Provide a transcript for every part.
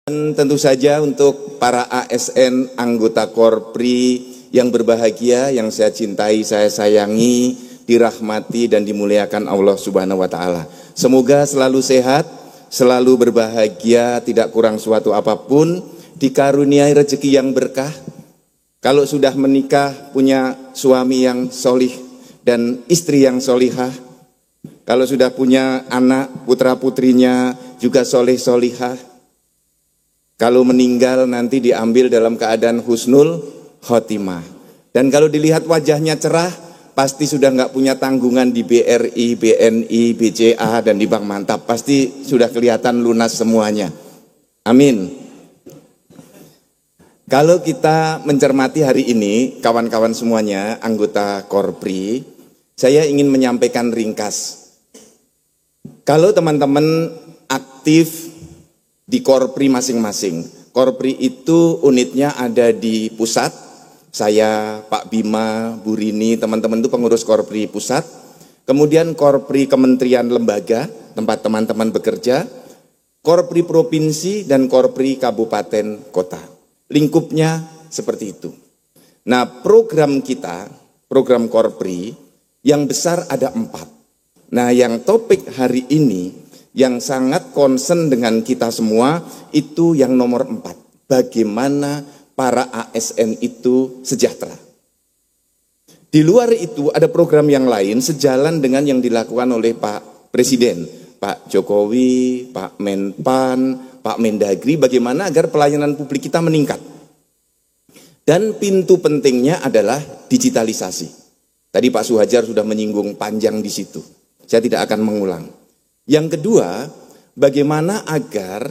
Dan tentu saja untuk para ASN anggota Korpri yang berbahagia, yang saya cintai, saya sayangi, dirahmati dan dimuliakan Allah Subhanahu wa taala. Semoga selalu sehat, selalu berbahagia, tidak kurang suatu apapun, dikaruniai rezeki yang berkah. Kalau sudah menikah, punya suami yang solih dan istri yang solihah. Kalau sudah punya anak, putra-putrinya juga solih-solihah. Kalau meninggal nanti diambil dalam keadaan husnul khotimah. Dan kalau dilihat wajahnya cerah, pasti sudah nggak punya tanggungan di BRI, BNI, BCA, dan di Bank Mantap. Pasti sudah kelihatan lunas semuanya. Amin. Kalau kita mencermati hari ini, kawan-kawan semuanya, anggota Korpri, saya ingin menyampaikan ringkas. Kalau teman-teman aktif di Korpri masing-masing. Korpri itu unitnya ada di pusat. Saya, Pak Bima, Bu Rini, teman-teman itu pengurus Korpri pusat. Kemudian Korpri kementerian lembaga, tempat teman-teman bekerja. Korpri provinsi dan Korpri kabupaten kota. Lingkupnya seperti itu. Nah, program kita, program Korpri, yang besar ada 4. Nah, yang topik hari ini yang sangat concern dengan kita semua itu yang nomor 4. Bagaimana para ASN itu sejahtera. Di luar itu ada program yang lain sejalan dengan yang dilakukan oleh Pak Presiden, Pak Jokowi, Pak Menpan, Pak Mendagri, bagaimana agar pelayanan publik kita meningkat. Dan pintu pentingnya adalah digitalisasi. Tadi Pak Suhajar sudah menyinggung panjang di situ. Saya tidak akan mengulang. Yang kedua, bagaimana agar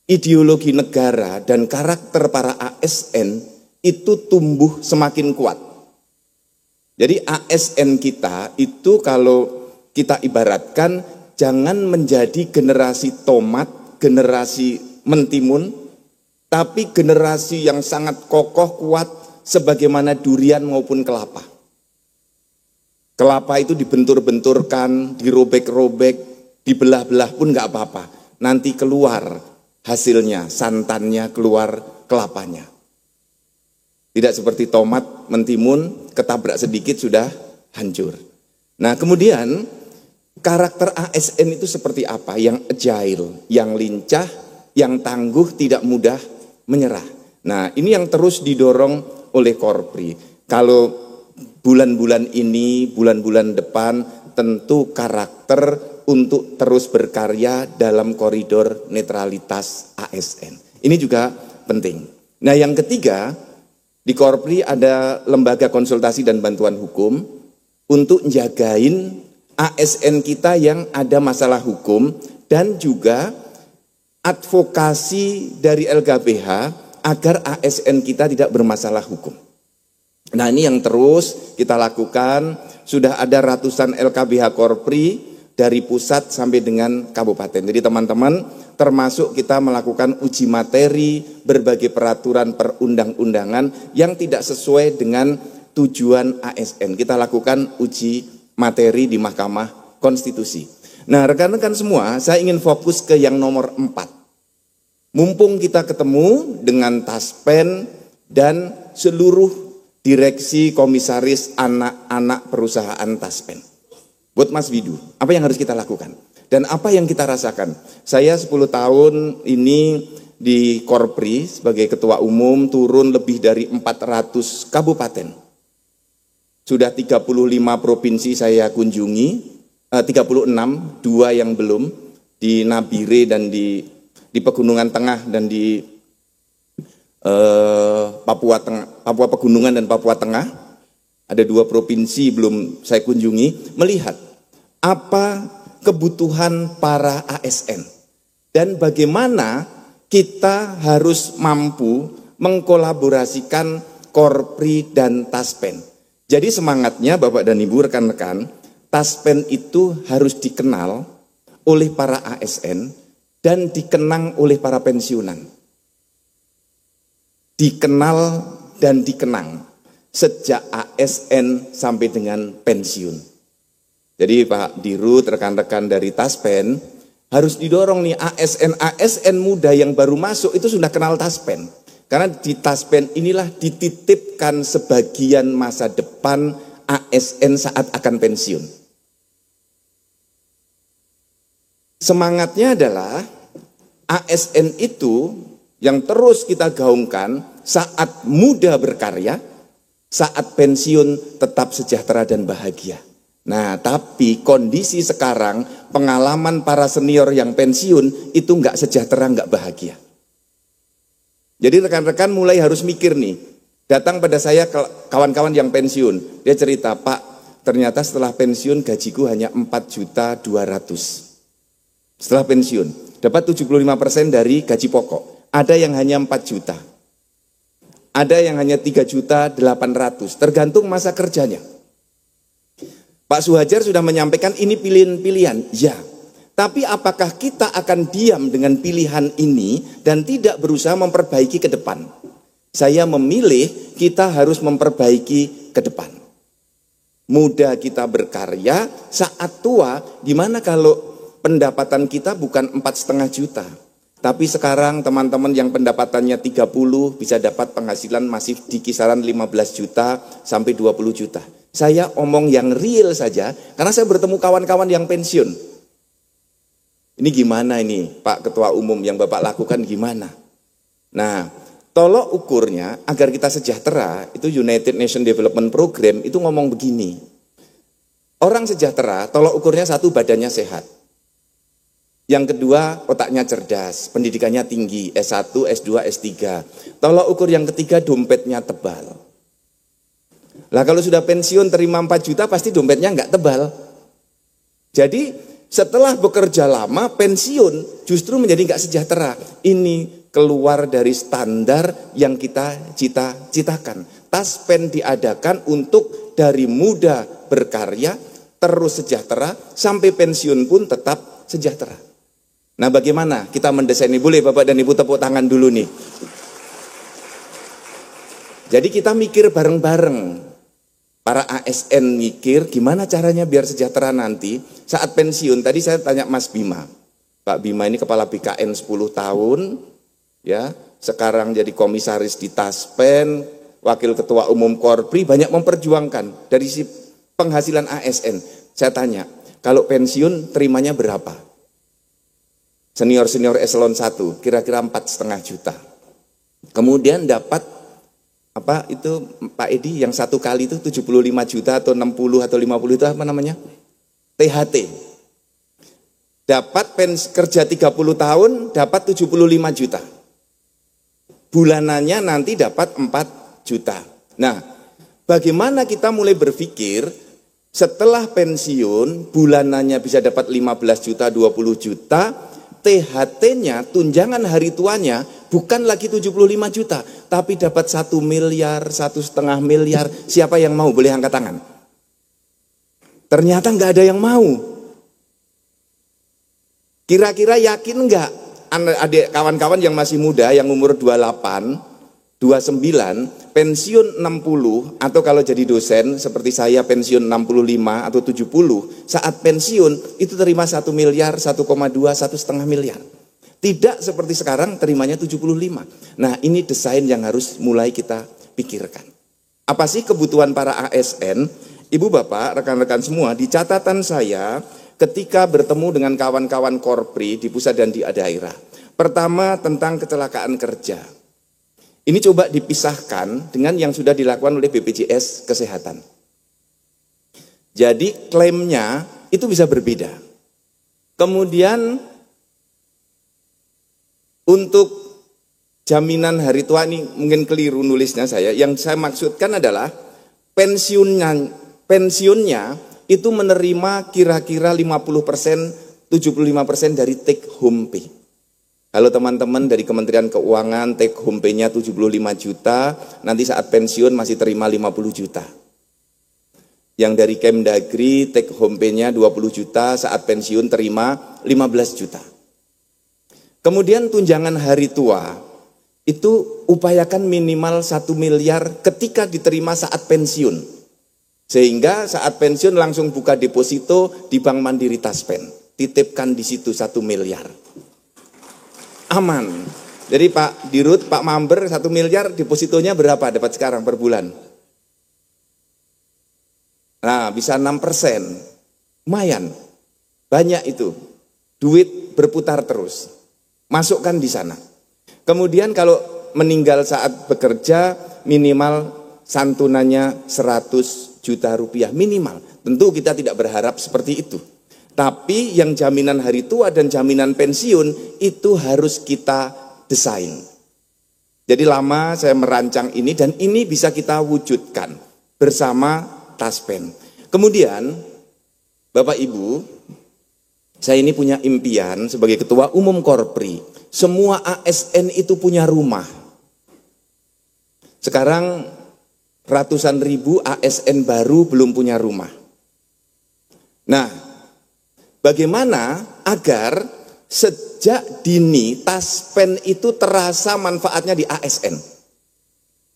ideologi negara dan karakter para ASN itu tumbuh semakin kuat. Jadi ASN kita itu kalau kita ibaratkan jangan menjadi generasi tomat, generasi mentimun, tapi generasi yang sangat kokoh kuat sebagaimana durian maupun kelapa. Kelapa itu dibentur-benturkan, dirobek-robek, dibelah-belah pun nggak apa-apa. Nanti keluar hasilnya, santannya keluar kelapanya. Tidak seperti tomat mentimun, ketabrak sedikit sudah hancur. Nah, kemudian karakter ASN itu seperti apa? Yang agile, yang lincah, yang tangguh, tidak mudah menyerah. Nah, ini yang terus didorong oleh Korpri. Kalau bulan-bulan ini, bulan-bulan depan, tentu karakter untuk terus berkarya dalam koridor netralitas ASN. Ini juga penting. Nah, yang ketiga, di Korpri ada lembaga konsultasi dan bantuan hukum untuk njagain ASN kita yang ada masalah hukum dan juga advokasi dari LKBH agar ASN kita tidak bermasalah hukum. Nah, ini yang terus kita lakukan. Sudah ada ratusan LKBH Korpri dari pusat sampai dengan kabupaten. Jadi teman-teman, termasuk kita melakukan uji materi berbagai peraturan perundang-undangan yang tidak sesuai dengan tujuan ASN. Kita lakukan uji materi di Mahkamah Konstitusi. Nah, rekan-rekan semua, saya ingin fokus ke yang nomor 4. Mumpung kita ketemu dengan Taspen dan seluruh direksi komisaris anak-anak perusahaan Taspen. Buat Mas Widu, apa yang harus kita lakukan? Dan apa yang kita rasakan? Saya 10 tahun ini di Korpri sebagai ketua umum turun lebih dari 400 kabupaten. Sudah 35 provinsi saya kunjungi, 36, 2 yang belum, di Nabire dan di Pegunungan Tengah dan di Papua Pegunungan dan Papua Tengah. Ada 2 provinsi belum saya kunjungi, melihat apa kebutuhan para ASN dan bagaimana kita harus mampu mengkolaborasikan Korpri dan Taspen. Jadi semangatnya Bapak dan Ibu rekan-rekan, Taspen itu harus dikenal oleh para ASN dan dikenang oleh para pensiunan. Dikenal dan dikenang sejak ASN sampai dengan pensiun. Jadi Pak Dirut, rekan-rekan dari Taspen, Harus didorong nih ASN muda yang baru masuk itu sudah kenal Taspen. Karena di Taspen inilah dititipkan sebagian masa depan ASN saat akan pensiun. Semangatnya adalah ASN itu yang terus kita gaungkan saat muda berkarya, saat pensiun tetap sejahtera dan bahagia. Nah, tapi kondisi sekarang, pengalaman para senior yang pensiun itu nggak sejahtera, nggak bahagia. Jadi rekan-rekan mulai harus mikir nih, datang pada saya kawan-kawan yang pensiun, dia cerita, Pak, ternyata setelah pensiun gajiku hanya 4.200.000. Setelah pensiun, dapat 75% dari gaji pokok. Ada yang hanya 4 juta. Ada yang hanya 3.800.000, tergantung masa kerjanya. Pak Suhajar sudah menyampaikan ini pilihan-pilihan, ya. Tapi apakah kita akan diam dengan pilihan ini dan tidak berusaha memperbaiki ke depan? Saya memilih kita harus memperbaiki ke depan. Muda kita berkarya, saat tua gimana kalau pendapatan kita bukan 4,5 juta. Tapi sekarang teman-teman yang pendapatannya 30 bisa dapat penghasilan masih di kisaran 15 juta sampai 20 juta. Saya omong yang real saja karena saya bertemu kawan-kawan yang pensiun. Ini gimana ini Pak Ketua Umum yang Bapak lakukan gimana? Nah, tolok ukurnya agar kita sejahtera, itu United Nations Development Program itu ngomong begini. Orang sejahtera, tolok ukurnya satu, badannya sehat. Yang kedua, otaknya cerdas, pendidikannya tinggi, S1, S2, S3. Tolok ukur yang ketiga, dompetnya tebal. Lah kalau sudah pensiun terima 4 juta pasti dompetnya nggak tebal. Jadi setelah bekerja lama pensiun justru menjadi nggak sejahtera. Ini keluar dari standar yang kita cita-citakan. Taspen diadakan untuk dari muda berkarya terus sejahtera sampai pensiun pun tetap sejahtera. Nah, bagaimana kita mendesain ini? Boleh Bapak dan Ibu tepuk tangan dulu nih. Jadi kita mikir bareng-bareng. Para ASN mikir gimana caranya biar sejahtera nanti saat pensiun. Tadi saya tanya Mas Bima. Pak Bima ini kepala BKN 10 tahun, ya, sekarang jadi komisaris di Taspen, wakil ketua umum Korpri, banyak memperjuangkan dari si penghasilan ASN. Saya tanya, kalau pensiun terimanya berapa? Senior-senior eselon 1 kira-kira 4,5 juta. Kemudian dapat apa itu Pak Edi yang satu kali itu 75 juta atau 60 atau 50 itu apa namanya? THT. Dapat kerja 30 tahun dapat 75 juta. Bulanannya nanti dapat 4 juta. Nah, bagaimana kita mulai berpikir setelah pensiun bulanannya bisa dapat 15 juta, 20 juta, THT-nya, tunjangan hari tuanya bukan lagi 75 juta, tapi dapat 1 miliar, 1,5 miliar. Siapa yang mau? Boleh angkat tangan. Ternyata nggak ada yang mau. Kira-kira yakin nggak adik kawan-kawan yang masih muda, yang umur 28, 29, pensiun 60, atau kalau jadi dosen seperti saya pensiun 65 atau 70, saat pensiun itu terima 1 miliar, 1,2, 1,5 miliar. Tidak seperti sekarang terimanya 75. Nah, ini desain yang harus mulai kita pikirkan. Apa sih kebutuhan para ASN? Ibu Bapak, rekan-rekan semua, di catatan saya ketika bertemu dengan kawan-kawan Korpri di pusat dan di daerah. Pertama tentang kecelakaan kerja. Ini coba dipisahkan dengan yang sudah dilakukan oleh BPJS Kesehatan. Jadi klaimnya itu bisa berbeda. Kemudian untuk jaminan hari tua ini mungkin keliru nulisnya saya. Yang saya maksudkan adalah pensiunnya itu menerima kira-kira 50%, 75% dari take home pay. Kalau teman-teman dari Kementerian Keuangan take home pay-nya 75 juta, nanti saat pensiun masih terima 50 juta. Yang dari Kemdagri take home pay-nya 20 juta, saat pensiun terima 15 juta. Kemudian tunjangan hari tua, itu upayakan minimal 1 miliar ketika diterima saat pensiun. Sehingga saat pensiun langsung buka deposito di Bank Mandiri Taspen. titipkan di situ 1 miliar. Aman. Jadi Pak Dirut, Pak Mamber 1 miliar depositonya berapa dapat sekarang per bulan? Nah, bisa 6%. Lumayan. Banyak itu. Duit berputar terus. Masukkan di sana. Kemudian kalau meninggal saat bekerja, minimal santunannya 100 juta rupiah minimal. Tentu kita tidak berharap seperti itu. Tapi yang jaminan hari tua dan jaminan pensiun itu harus kita desain. Jadi lama saya merancang ini dan ini bisa kita wujudkan bersama Taspen. Kemudian Bapak Ibu, saya ini punya impian sebagai Ketua Umum Korpri. Semua ASN itu punya rumah. Sekarang ratusan ribu ASN baru belum punya rumah. Nah, bagaimana agar sejak dini Taspen itu terasa manfaatnya di ASN?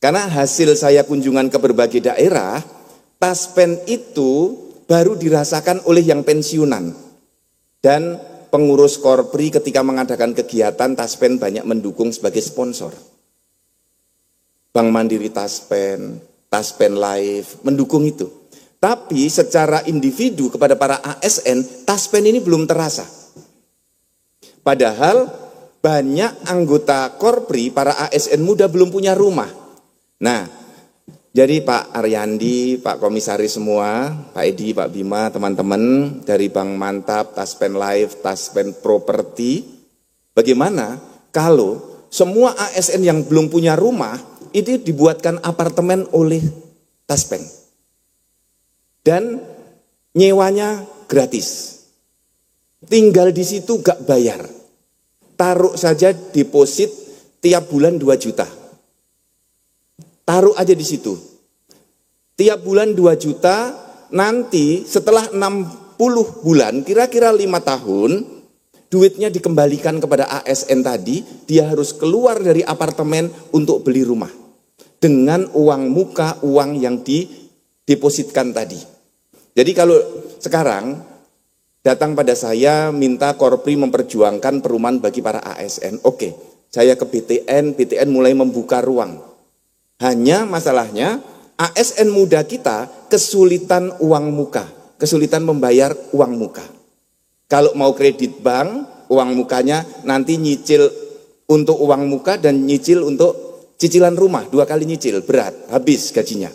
Karena hasil saya kunjungan ke berbagai daerah, Taspen itu baru dirasakan oleh yang pensiunan. Dan pengurus Korpri ketika mengadakan kegiatan Taspen banyak mendukung sebagai sponsor. Bank Mandiri Taspen, Taspen Live, mendukung itu. Tapi secara individu kepada para ASN, Taspen ini belum terasa. Padahal banyak anggota Korpri, para ASN muda belum punya rumah. Nah, jadi Pak Aryandi, Pak Komisaris semua, Pak Edi, Pak Bima, teman-teman dari Bank Mantap, Taspen Live, Taspen Properti, bagaimana kalau semua ASN yang belum punya rumah, itu dibuatkan apartemen oleh Taspen. Dan nyewanya gratis. Tinggal di situ gak bayar. Taruh saja deposit tiap bulan 2 juta. Taruh aja di situ. Tiap bulan 2 juta, nanti setelah 60 bulan, kira-kira 5 tahun, duitnya dikembalikan kepada ASN tadi, dia harus keluar dari apartemen untuk beli rumah. Dengan uang muka, uang yang didepositkan tadi. Jadi kalau sekarang datang pada saya minta Korpri memperjuangkan perumahan bagi para ASN. Oke, saya ke BTN mulai membuka ruang. Hanya masalahnya ASN muda kita kesulitan uang muka, kesulitan membayar uang muka. Kalau mau kredit bank, uang mukanya nanti nyicil untuk uang muka dan nyicil untuk cicilan rumah, 2 kali nyicil, berat, habis gajinya.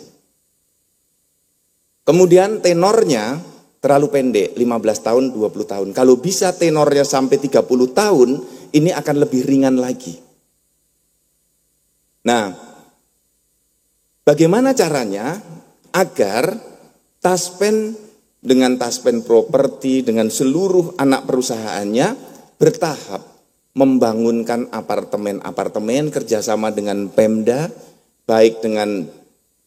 Kemudian tenornya terlalu pendek, 15 tahun, 20 tahun. Kalau bisa tenornya sampai 30 tahun, ini akan lebih ringan lagi. Nah, bagaimana caranya agar Taspen dengan Taspen Properti, dengan seluruh anak perusahaannya bertahap membangunkan apartemen-apartemen kerjasama dengan Pemda, baik dengan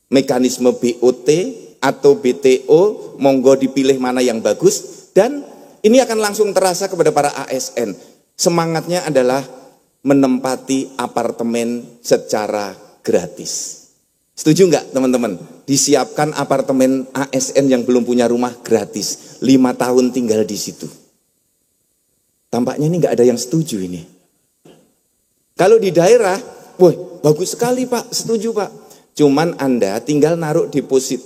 mekanisme BOT atau BTO, monggo dipilih mana yang bagus, dan ini akan langsung terasa kepada para ASN. Semangatnya adalah menempati apartemen secara gratis. Setuju nggak teman-teman? Disiapkan apartemen ASN yang belum punya rumah gratis, 5 tahun tinggal di situ. Tampaknya ini nggak ada yang setuju ini. Kalau di daerah, wah bagus sekali Pak, setuju Pak. Cuman Anda tinggal naruh deposit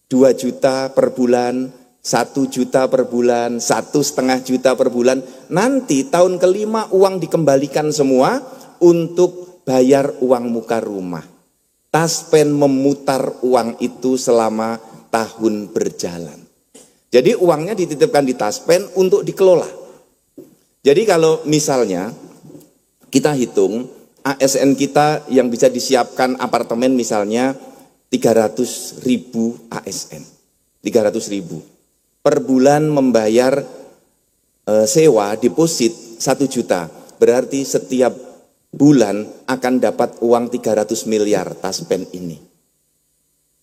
2 juta per bulan, 1 juta per bulan, 1,5 juta per bulan. Nanti tahun kelima uang dikembalikan semua untuk bayar uang muka rumah. Taspen memutar uang itu selama tahun berjalan. Jadi uangnya dititipkan di Taspen untuk dikelola. Jadi kalau misalnya kita hitung ASN kita yang bisa disiapkan apartemen misalnya 300.000 ASN, 300.000 per bulan membayar sewa deposit 1 juta, berarti setiap bulan akan dapat uang 300 miliar Taspen ini.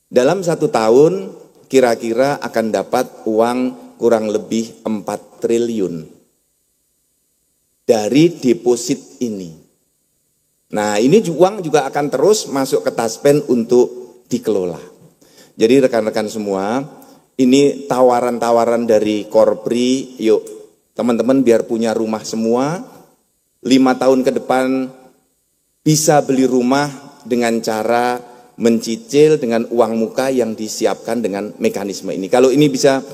Dalam 1 tahun kira-kira akan dapat uang kurang lebih 4 triliun dari deposit ini. Nah, ini uang juga akan terus masuk ke Taspen untuk dikelola. Jadi rekan-rekan semua, ini tawaran-tawaran dari Korpri, yuk Teman-teman biar punya rumah semua, 5 tahun ke depan bisa beli rumah dengan cara mencicil dengan uang muka yang disiapkan dengan mekanisme ini. Kalau ini bisa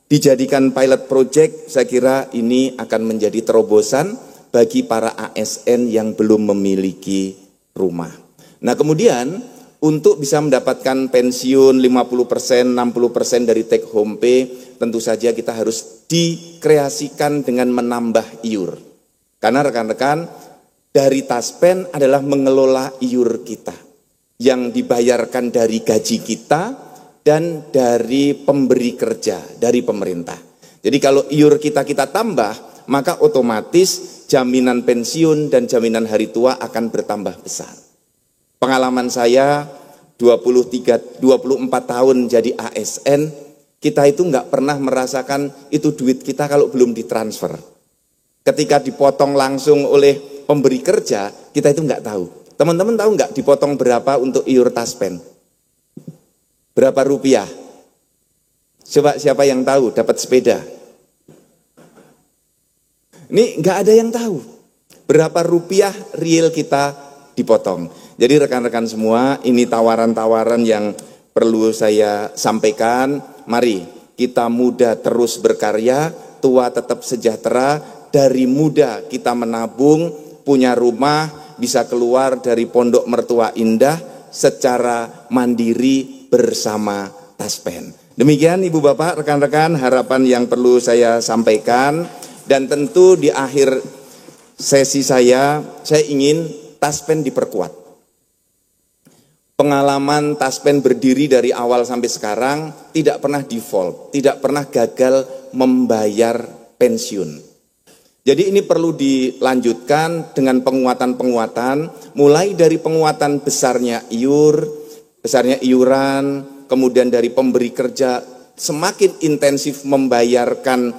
dijadikan pilot project, saya kira ini akan menjadi terobosan bagi para ASN yang belum memiliki rumah. Nah kemudian untuk bisa mendapatkan pensiun 50%, 60% dari take home pay, tentu saja kita harus dikreasikan dengan menambah iur. Karena rekan-rekan, dari Taspen adalah mengelola iur kita yang dibayarkan dari gaji kita dan dari pemberi kerja, dari pemerintah. Jadi kalau iur kita tambah, maka otomatis jaminan pensiun dan jaminan hari tua akan bertambah besar. Pengalaman saya 24 tahun jadi ASN, kita itu nggak pernah merasakan itu duit kita kalau belum ditransfer. Ketika dipotong langsung oleh pemberi kerja, kita itu nggak tahu. Teman-teman tahu nggak dipotong berapa untuk iur Taspen? Berapa rupiah? Coba siapa yang tahu dapat sepeda? Ini nggak ada yang tahu. Berapa rupiah real kita dipotong. Jadi rekan-rekan semua, ini tawaran-tawaran yang perlu saya sampaikan. Mari kita muda terus berkarya, tua tetap sejahtera. Dari muda kita menabung, punya rumah, bisa keluar dari pondok mertua indah secara mandiri bersama Taspen. Demikian Ibu Bapak, rekan-rekan, harapan yang perlu saya sampaikan. Dan tentu di akhir sesi saya ingin Taspen diperkuat. Pengalaman Taspen berdiri dari awal sampai sekarang tidak pernah default, tidak pernah gagal membayar pensiun. Jadi ini perlu dilanjutkan dengan penguatan-penguatan, mulai dari penguatan besarnya iuran, kemudian dari pemberi kerja semakin intensif membayarkan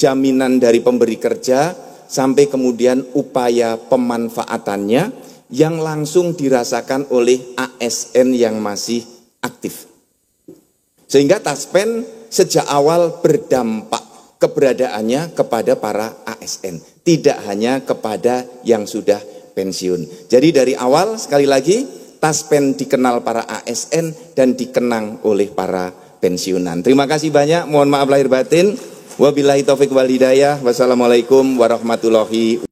jaminan dari pemberi kerja, sampai kemudian upaya pemanfaatannya yang langsung dirasakan oleh ASN yang masih aktif. Sehingga Taspen sejak awal berdampak keberadaannya kepada para ASN, tidak hanya kepada yang sudah pensiun. Jadi dari awal sekali lagi Taspen dikenal para ASN dan dikenang oleh para pensiunan. Terima kasih banyak, mohon maaf lahir batin. Wabillahi taufiq wal hidayah. Wassalamualaikum warahmatullahi wabarakatuh.